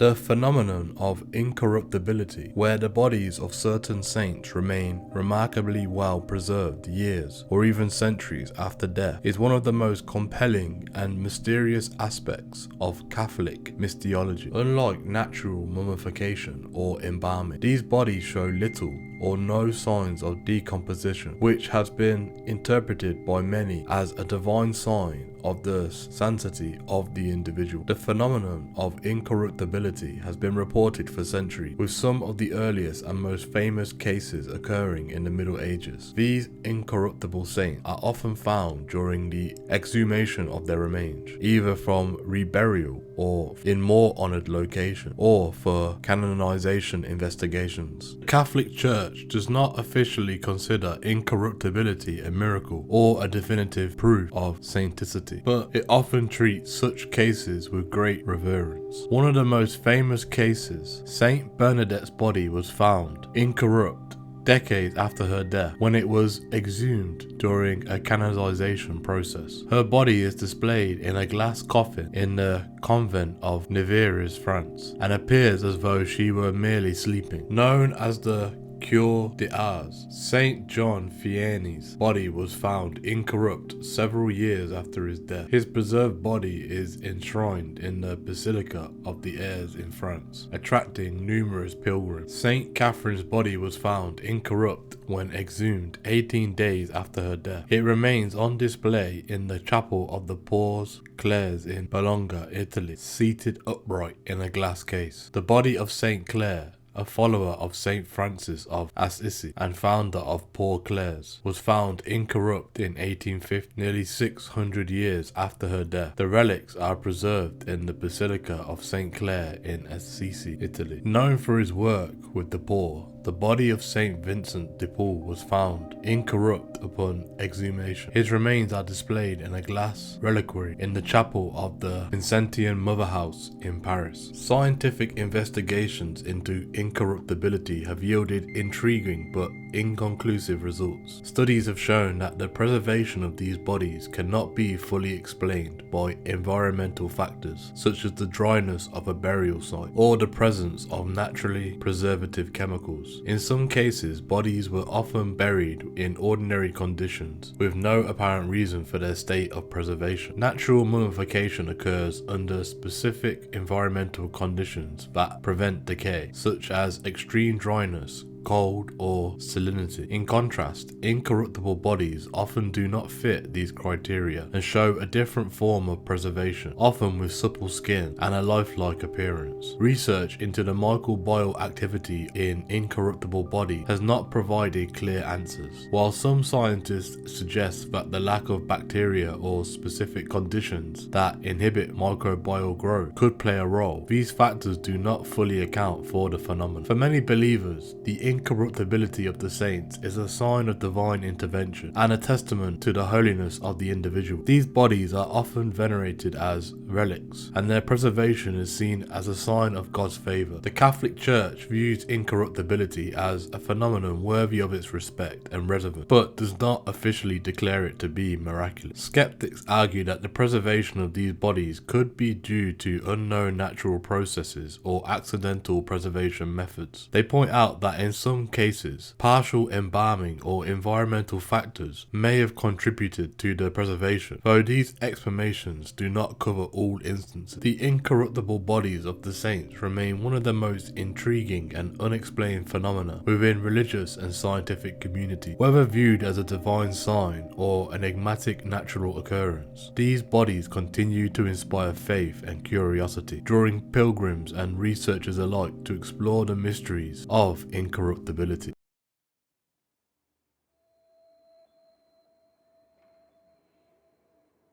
The phenomenon of incorruptibility, where the bodies of certain saints remain remarkably well preserved years or even centuries after death, is one of the most compelling and mysterious aspects of Catholic mystiology. Unlike natural mummification or embalming, these bodies show little or no signs of decomposition, which has been interpreted by many as a divine sign of the sanctity of the individual. The phenomenon of incorruptibility has been reported for centuries, with some of the earliest and most famous cases occurring in the Middle Ages. These incorruptible saints are often found during the exhumation of their remains, either from reburial or in more honoured location, or for canonization investigations. The Catholic Church does not officially consider incorruptibility a miracle or a definitive proof of sanctity, but it often treats such cases with great reverence. One of the most famous cases, Saint Bernadette's body was found incorrupt decades after her death when it was exhumed during a canonization process. Her body is displayed in a glass coffin in the convent of Nevers, France, and appears as though she were merely sleeping. Known as the Cure d'Ars, Saint John Vianney's body was found incorrupt several years after his death. His preserved body is enshrined in the Basilica of the Airs in France, attracting numerous pilgrims. Saint Catherine's body was found incorrupt when exhumed 18 days after her death. It remains on display in the chapel of the Paus Clares in Bologna, Italy, seated upright in a glass case. The body of Saint Clare a follower of Saint Francis of Assisi and founder of Poor Clares, was found incorrupt in 1850, nearly 600 years after her death. The relics are preserved in the Basilica of St. Clare in Assisi, Italy. Known for his work with the poor, the body of Saint Vincent de Paul was found incorrupt upon exhumation. His remains are displayed in a glass reliquary in the chapel of the Vincentian Mother House in Paris. Scientific investigations into incorruptibility have yielded intriguing but inconclusive results. Studies have shown that the preservation of these bodies cannot be fully explained by environmental factors such as the dryness of a burial site or the presence of naturally preservative chemicals. In some cases, bodies were often buried in ordinary conditions with no apparent reason for their state of preservation. Natural mummification occurs under specific environmental conditions that prevent decay, such as extreme dryness, cold, or salinity. In contrast, incorruptible bodies often do not fit these criteria and show a different form of preservation, often with supple skin and a lifelike appearance. Research into the microbial activity in incorruptible bodies has not provided clear answers. While some scientists suggest that the lack of bacteria or specific conditions that inhibit microbial growth could play a role, these factors do not fully account for the phenomenon. For many believers, the incorruptibility of the saints is a sign of divine intervention and a testament to the holiness of the individual. These bodies are often venerated as relics, and their preservation is seen as a sign of God's favour. The Catholic Church views incorruptibility as a phenomenon worthy of its respect and reverence, but does not officially declare it to be miraculous. Skeptics argue that the preservation of these bodies could be due to unknown natural processes or accidental preservation methods. They point out that in some cases, partial embalming or environmental factors may have contributed to their preservation, though these explanations do not cover all instances. The incorruptible bodies of the saints remain one of the most intriguing and unexplained phenomena within religious and scientific community. Whether viewed as a divine sign or enigmatic natural occurrence, these bodies continue to inspire faith and curiosity, drawing pilgrims and researchers alike to explore the mysteries of incorruptibility.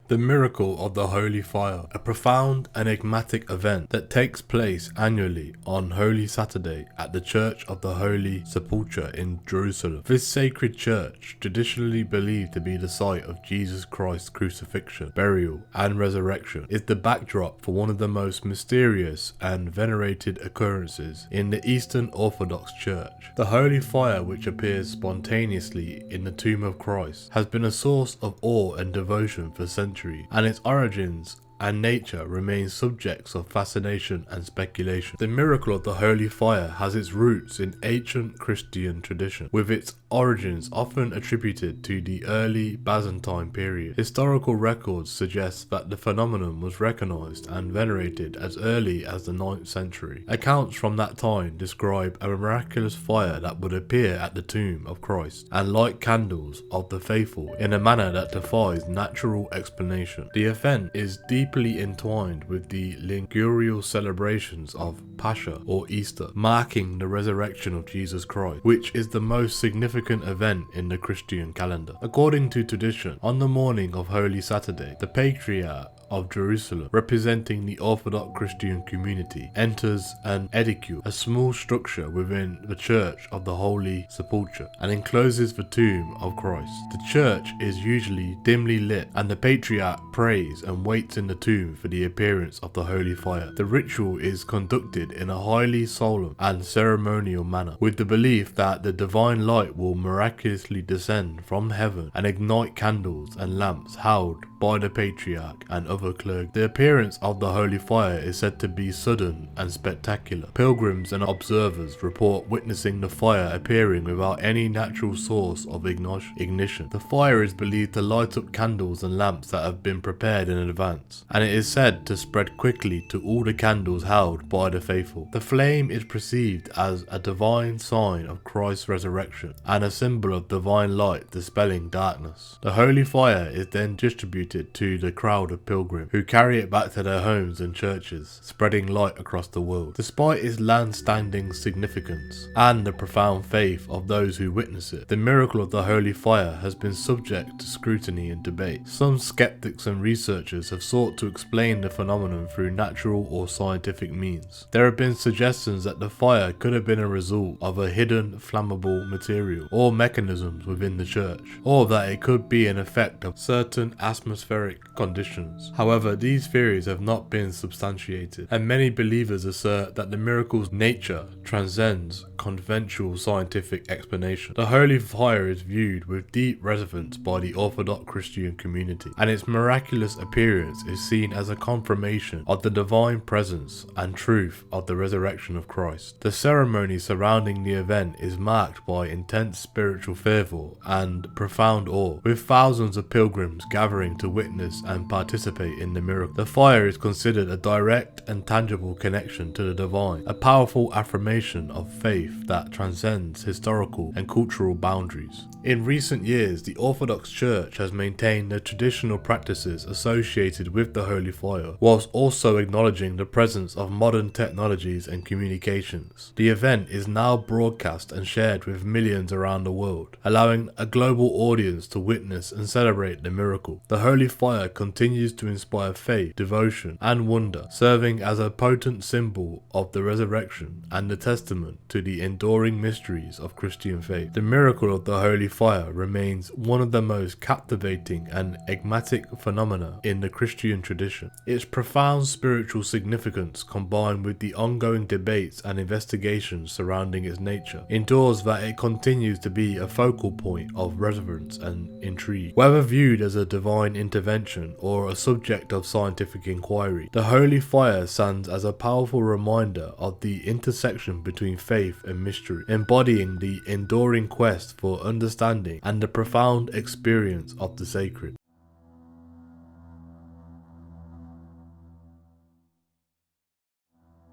The miracle of the Holy Fire, a profound enigmatic event that takes place annually on Holy Saturday at the Church of the Holy Sepulchre in Jerusalem. This sacred church, traditionally believed to be the site of Jesus Christ's crucifixion, burial, and resurrection, is the backdrop for one of the most mysterious and venerated occurrences in the Eastern Orthodox Church. The Holy Fire, which appears spontaneously in the tomb of Christ, has been a source of awe and devotion for centuries, and its origins and nature remain subjects of fascination and speculation. The miracle of the Holy Fire has its roots in ancient Christian tradition, with its origins often attributed to the early Byzantine period. Historical records suggest that the phenomenon was recognized and venerated as early as the 9th century. Accounts from that time describe a miraculous fire that would appear at the tomb of Christ and light candles of the faithful in a manner that defies natural explanation. The event is deeply entwined with the liturgical celebrations of Pascha or Easter, marking the resurrection of Jesus Christ, which is the most significant event in the Christian calendar. According to tradition, on the morning of Holy Saturday, the Patriarch of Jerusalem, representing the Orthodox Christian community, enters an edicule, a small structure within the Church of the Holy Sepulchre, and encloses the tomb of Christ. The church is usually dimly lit, and the Patriarch prays and waits in the tomb for the appearance of the Holy Fire. The ritual is conducted in a highly solemn and ceremonial manner, with the belief that the divine light will miraculously descend from heaven and ignite candles and lamps held by the Patriarch and other clergy. The appearance of the Holy Fire is said to be sudden and spectacular. Pilgrims and observers report witnessing the fire appearing without any natural source of ignition. The fire is believed to light up candles and lamps that have been prepared in advance, and it is said to spread quickly to all the candles held by the faithful. The flame is perceived as a divine sign of Christ's resurrection and a symbol of divine light dispelling darkness. The Holy Fire is then distributed distributed to the crowd of pilgrims who carry it back to their homes and churches, spreading light across the world. Despite its long-standing significance and the profound faith of those who witness it, the miracle of the holy fire has been subject to scrutiny and debate. Some skeptics and researchers have sought to explain the phenomenon through natural or scientific means. There have been suggestions that the fire could have been a result of a hidden flammable material or mechanisms within the church, or that it could be an effect of certain atmospheric conditions. However, these theories have not been substantiated, and many believers assert that the miracle's nature transcends conventional scientific explanation. The holy fire is viewed with deep reverence by the Orthodox Christian community, and its miraculous appearance is seen as a confirmation of the divine presence and truth of the resurrection of Christ. The ceremony surrounding the event is marked by intense spiritual fervor and profound awe, with thousands of pilgrims gathering to witness and participate in the miracle. The fire is considered a direct and tangible connection to the divine, a powerful affirmation of faith that transcends historical and cultural boundaries. In recent years, the Orthodox Church has maintained the traditional practices associated with the holy fire, whilst also acknowledging the presence of modern technologies and communications. The event is now broadcast and shared with millions around the world, allowing a global audience to witness and celebrate the miracle. The holy fire continues to inspire faith, devotion, and wonder, serving as a potent symbol of the resurrection and a testament to the enduring mysteries of Christian faith. The miracle of the holy fire remains one of the most captivating and enigmatic phenomena in the Christian tradition. Its profound spiritual significance, combined with the ongoing debates and investigations surrounding its nature, ensures that it continues to be a focal point of reverence and intrigue. Whether viewed as a divine intervention or a subject of scientific inquiry, the holy fire stands as a powerful reminder of the intersection between faith and mystery, embodying the enduring quest for understanding and the profound experience of the sacred.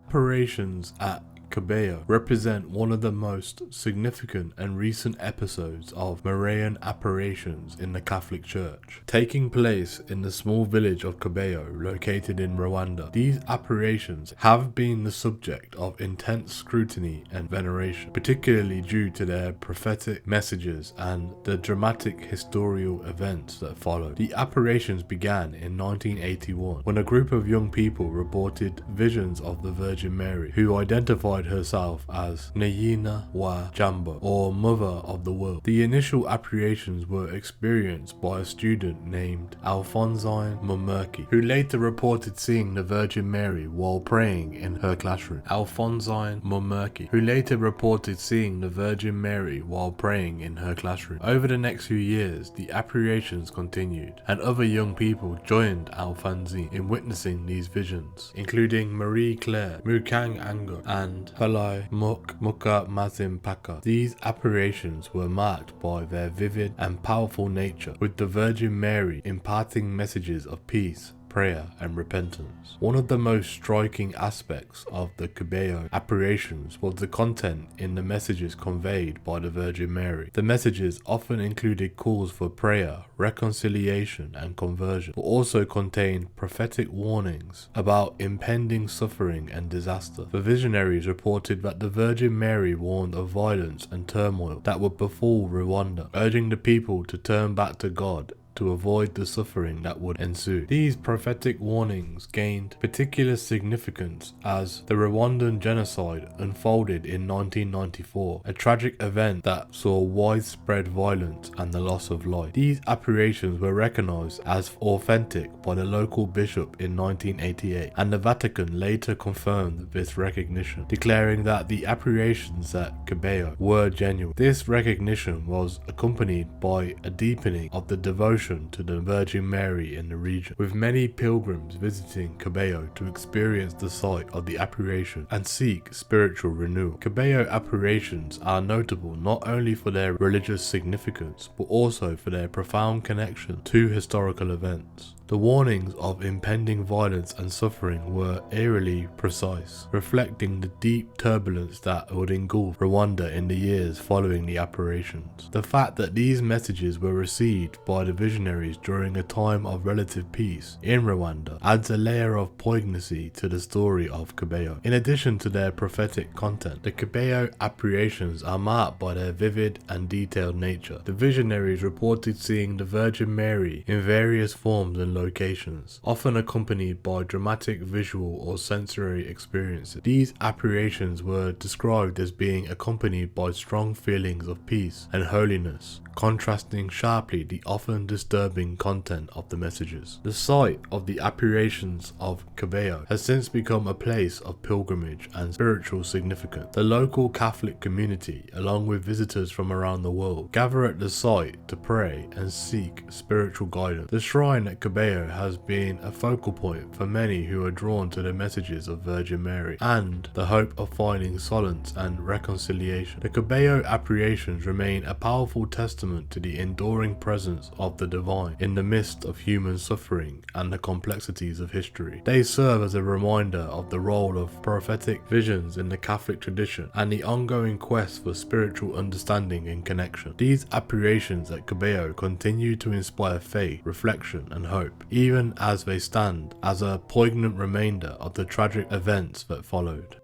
Operations at Cabello represent one of the most significant and recent episodes of Marian apparitions in the Catholic Church, taking place in the small village of Cabello located in Rwanda. These apparitions have been the subject of intense scrutiny and veneration, particularly due to their prophetic messages and the dramatic historical events that followed. The apparitions began in 1981 when a group of young people reported visions of the Virgin Mary, who identified herself as Nyina wa Jambo, or Mother of the World. The initial apparitions were experienced by a student named Alphonsine Mumurki, who later reported seeing the Virgin Mary while praying in her classroom. Alphonsine Mumurki, who later reported seeing the Virgin Mary while praying in her classroom. Over the next few years, the apparitions continued, and other young people joined Alphonsine in witnessing these visions, including Marie Claire Mukang Ango and Palai Muka Mazim Paka. These apparitions were marked by their vivid and powerful nature, with the Virgin Mary imparting messages of peace, prayer and repentance. One of the most striking aspects of the Cabello apparitions was the content in the messages conveyed by the Virgin Mary. The messages often included calls for prayer, reconciliation and conversion, but also contained prophetic warnings about impending suffering and disaster. The visionaries reported that the Virgin Mary warned of violence and turmoil that would befall Rwanda, urging the people to turn back to God to avoid the suffering that would ensue. These prophetic warnings gained particular significance as the Rwandan genocide unfolded in 1994, a tragic event that saw widespread violence and the loss of life. These apparitions were recognized as authentic by the local bishop in 1988, and the Vatican later confirmed this recognition, declaring that the apparitions at Cabello were genuine. This recognition was accompanied by a deepening of the devotion to the Virgin Mary in the region, with many pilgrims visiting Cabello to experience the sight of the apparition and seek spiritual renewal. Cabello apparitions are notable not only for their religious significance, but also for their profound connection to historical events. The warnings of impending violence and suffering were eerily precise, reflecting the deep turbulence that would engulf Rwanda in the years following the apparitions. The fact that these messages were received by the visionaries during a time of relative peace in Rwanda adds a layer of poignancy to the story of Kibeho. In addition to their prophetic content, the Kibeho apparitions are marked by their vivid and detailed nature. The visionaries reported seeing the Virgin Mary in various forms and locations, often accompanied by dramatic visual or sensory experiences. These apparitions were described as being accompanied by strong feelings of peace and holiness, contrasting sharply the often disturbing content of the messages. The site of the apparitions of Kibeho has since become a place of pilgrimage and spiritual significance. The local Catholic community, along with visitors from around the world, gather at the site to pray and seek spiritual guidance. The shrine at Kibeho has been a focal point for many who are drawn to the messages of Virgin Mary and the hope of finding solace and reconciliation. The Kibeho apparitions remain a powerful testament to the enduring presence of the divine in the midst of human suffering and the complexities of history. They serve as a reminder of the role of prophetic visions in the Catholic tradition and the ongoing quest for spiritual understanding and connection. These apparitions at Kibeho continue to inspire faith, reflection and hope, even as they stand as a poignant reminder of the tragic events that followed.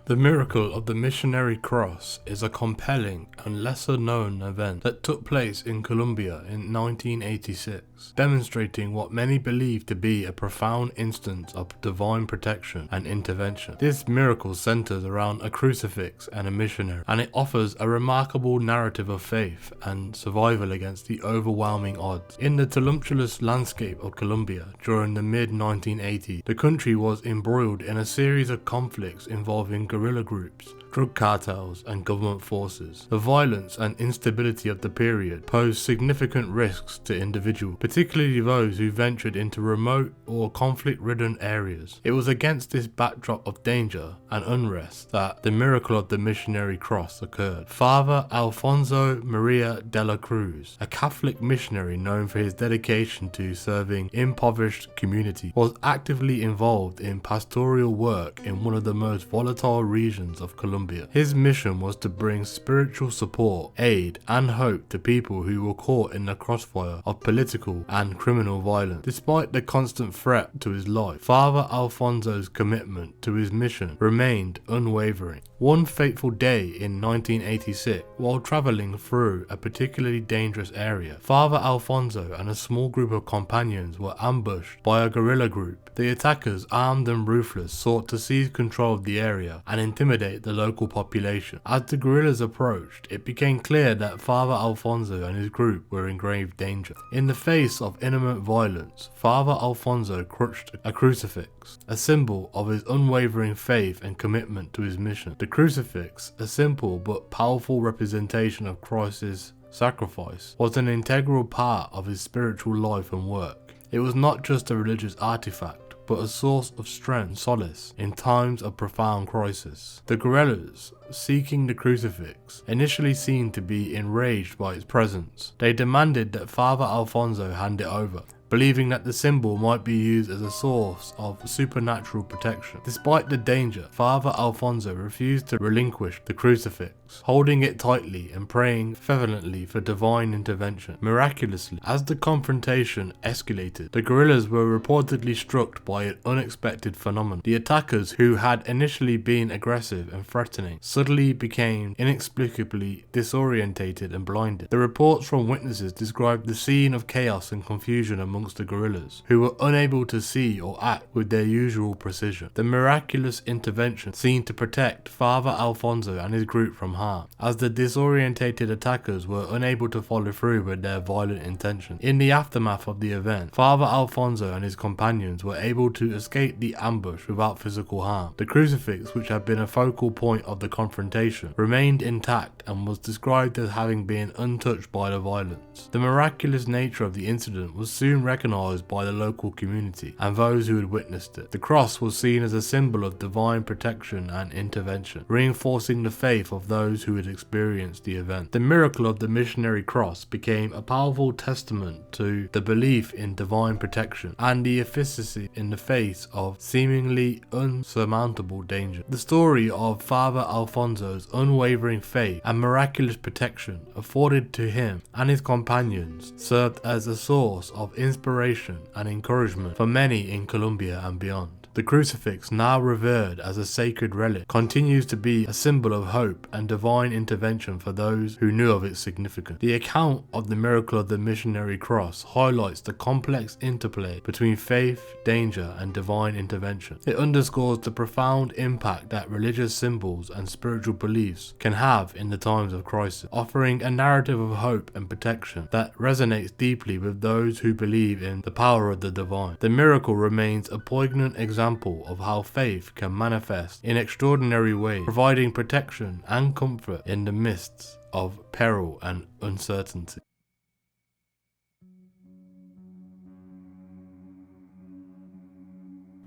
The miracle of the missionary cross is a compelling and lesser known event that took place in Colombia in 1986, demonstrating what many believe to be a profound instance of divine protection and intervention. This miracle centers around a crucifix and a missionary, and it offers a remarkable narrative of faith and survival against the overwhelming odds. In the tumultuous landscape of Colombia during the mid-1980s, the country was embroiled in a series of conflicts involving guerrilla groups, drug cartels and government forces. The violence and instability of the period posed significant risks to individuals, particularly those who ventured into remote or conflict-ridden areas. It was against this backdrop of danger and unrest that the miracle of the missionary cross occurred. Father Alfonso Maria de la Cruz, a Catholic missionary known for his dedication to serving impoverished communities, was actively involved in pastoral work in one of the most volatile regions of Colombia. His mission was to bring spiritual support, aid, and hope to people who were caught in the crossfire of political and criminal violence. Despite the constant threat to his life, Father Alfonso's commitment to his mission remained unwavering. One fateful day in 1986, while traveling through a particularly dangerous area, Father Alfonso and a small group of companions were ambushed by a guerrilla group. The attackers, armed and ruthless, sought to seize control of the area and intimidate the local population. As the guerrillas approached, it became clear that Father Alfonso and his group were in grave danger. In the face of imminent violence, Father Alfonso clutched a crucifix, a symbol of his unwavering faith and commitment to his mission. The crucifix, a simple but powerful representation of Christ's sacrifice, was an integral part of his spiritual life and work. It was not just a religious artifact, but a source of strength and solace in times of profound crisis. The guerrillas, seeking the crucifix, initially seemed to be enraged by its presence. They demanded that Father Alfonso hand it over, believing that the symbol might be used as a source of supernatural protection. Despite the danger, Father Alfonso refused to relinquish the crucifix, holding it tightly and praying fervently for divine intervention. Miraculously, as the confrontation escalated, the guerrillas were reportedly struck by an unexpected phenomenon. The attackers, who had initially been aggressive and threatening, suddenly became inexplicably disorientated and blinded. The reports from witnesses described the scene of chaos and confusion amongst the guerrillas, who were unable to see or act with their usual precision. The miraculous intervention seemed to protect Father Alfonso and his group from harm, as the disorientated attackers were unable to follow through with their violent intentions. In the aftermath of the event, Father Alfonso and his companions were able to escape the ambush without physical harm. The crucifix, which had been a focal point of the confrontation, remained intact and was described as having been untouched by the violence. The miraculous nature of the incident was soon recognised by the local community and those who had witnessed it. The cross was seen as a symbol of divine protection and intervention, reinforcing the faith of those who had experienced the event. The miracle of the missionary cross became a powerful testament to the belief in divine protection and the efficacy in the face of seemingly unsurmountable danger. The story of Father Alfonso's unwavering faith and miraculous protection afforded to him and his companions served as a source of inspiration and encouragement for many in Colombia and beyond. The crucifix, now revered as a sacred relic, continues to be a symbol of hope and divine intervention for those who knew of its significance. The account of the miracle of the missionary cross highlights the complex interplay between faith, danger, and divine intervention. It underscores the profound impact that religious symbols and spiritual beliefs can have in the times of crisis, offering a narrative of hope and protection that resonates deeply with those who believe in the power of the divine. The miracle remains a poignant example of how faith can manifest in extraordinary ways, providing protection and comfort in the midst of peril and uncertainty.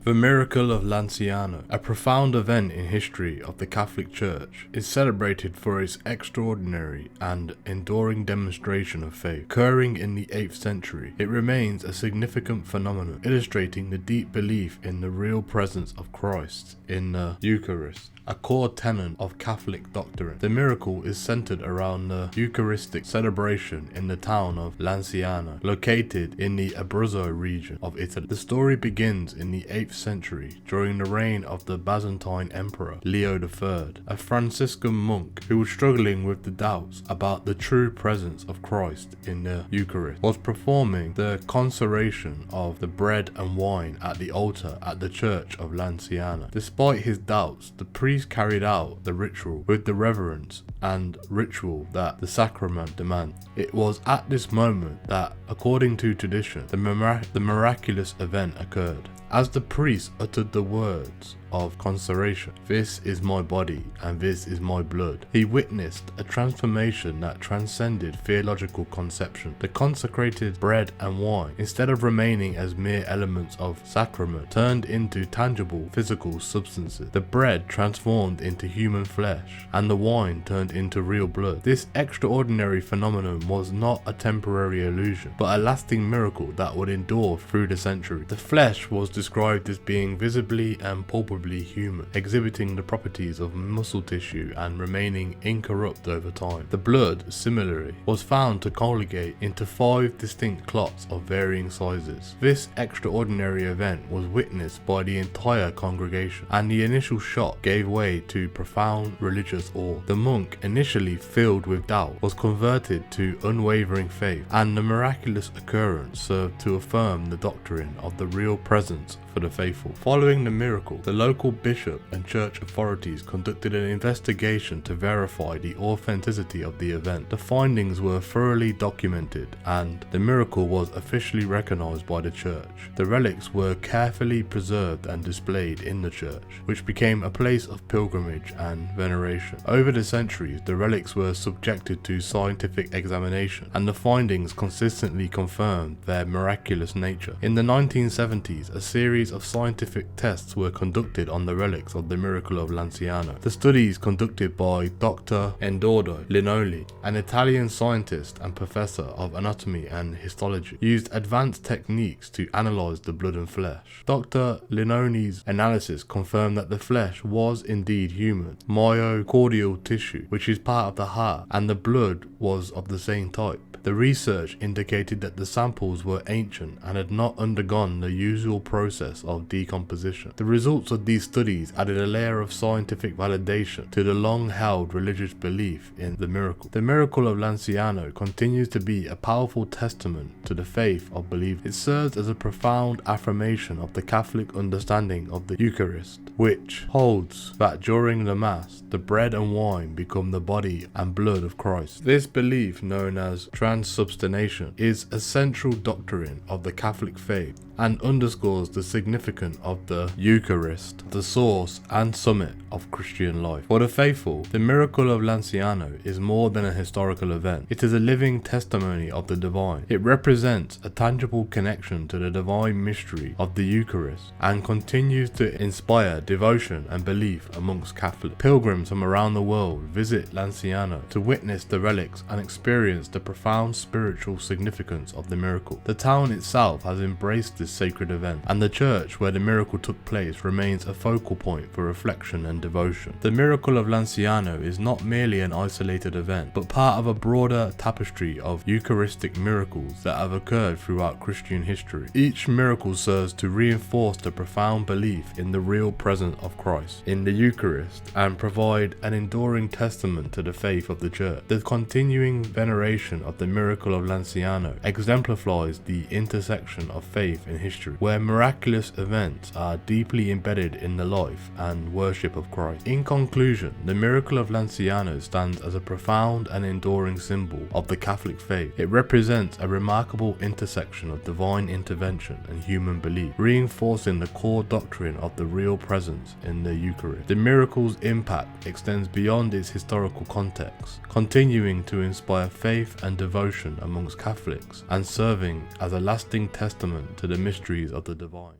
The miracle of Lanciano, a profound event in history of the Catholic Church, is celebrated for its extraordinary and enduring demonstration of faith. Occurring in the 8th century, it remains a significant phenomenon, illustrating the deep belief in the real presence of Christ in the Eucharist, a core tenet of Catholic doctrine. The miracle is centered around the Eucharistic celebration in the town of Lanciano, located in the Abruzzo region of Italy. The story begins in the 8th century during the reign of the Byzantine Emperor Leo III. A Franciscan monk who was struggling with the doubts about the true presence of Christ in the Eucharist was performing the consecration of the bread and wine at the altar at the church of Lanciano. Despite his doubts, the priest carried out the ritual with the reverence and ritual that the sacrament demands. It was at this moment that, according to tradition, the miraculous event occurred. As the priest uttered the words of consecration, "This is my body and this is my blood," he witnessed a transformation that transcended theological conception. The consecrated bread and wine, instead of remaining as mere elements of sacrament, turned into tangible physical substances. The bread transformed into human flesh and the wine turned into real blood. This extraordinary phenomenon was not a temporary illusion, but a lasting miracle that would endure through the centuries. The flesh was described as being visibly and palpably human, exhibiting the properties of muscle tissue and remaining incorrupt over time. The blood, similarly, was found to colligate into 5 distinct clots of varying sizes. This extraordinary event was witnessed by the entire congregation, and the initial shock gave way to profound religious awe. The monk, initially filled with doubt, was converted to unwavering faith, and the miraculous occurrence served to affirm the doctrine of the real presence for the faithful. Following the miracle, the local bishop and church authorities conducted an investigation to verify the authenticity of the event. The findings were thoroughly documented and the miracle was officially recognized by the church. The relics were carefully preserved and displayed in the church, which became a place of pilgrimage and veneration. Over the centuries, the relics were subjected to scientific examination, and the findings consistently confirmed their miraculous nature. In the 1970s, a series of scientific tests were conducted on the relics of the miracle of Lanciano. The studies, conducted by Dr. Eduardo Linoli, an Italian scientist and professor of anatomy and histology, used advanced techniques to analyze the blood and flesh. Dr. Linoli's analysis confirmed that the flesh was indeed human, myocardial tissue, which is part of the heart, and the blood was of the same type. The research indicated that the samples were ancient and had not undergone the usual process of decomposition. The results of these studies added a layer of scientific validation to the long-held religious belief in the miracle. The miracle of Lanciano continues to be a powerful testament to the faith of believers. It serves as a profound affirmation of the Catholic understanding of the Eucharist, which holds that during the Mass, the bread and wine become from the body and blood of Christ. This belief, known as transubstantiation, is a central doctrine of the Catholic faith and underscores the significance of the Eucharist, the source and summit of Christian life. For the faithful, the miracle of Lanciano is more than a historical event. It is a living testimony of the divine. It represents a tangible connection to the divine mystery of the Eucharist and continues to inspire devotion and belief amongst Catholics. Pilgrims from around the world visit Lanciano to witness the relics and experience the profound spiritual significance of the miracle. The town itself has embraced this sacred event, and the church where the miracle took place remains a focal point for reflection and devotion. The miracle of Lanciano is not merely an isolated event, but part of a broader tapestry of Eucharistic miracles that have occurred throughout Christian history. Each miracle serves to reinforce the profound belief in the real presence of Christ in the Eucharist and provide an enduring testament to the faith of the church. The continuing veneration of the miracle of Lanciano exemplifies the intersection of faith and history, where miraculous events are deeply embedded in the life and worship of Christ. In conclusion, the miracle of Lanciano stands as a profound and enduring symbol of the Catholic faith. It represents a remarkable intersection of divine intervention and human belief, reinforcing the core doctrine of the real presence in the Eucharist. The miracle's impact extends beyond its historical context, continuing to inspire faith and devotion amongst Catholics and serving as a lasting testament to the mysteries of the divine.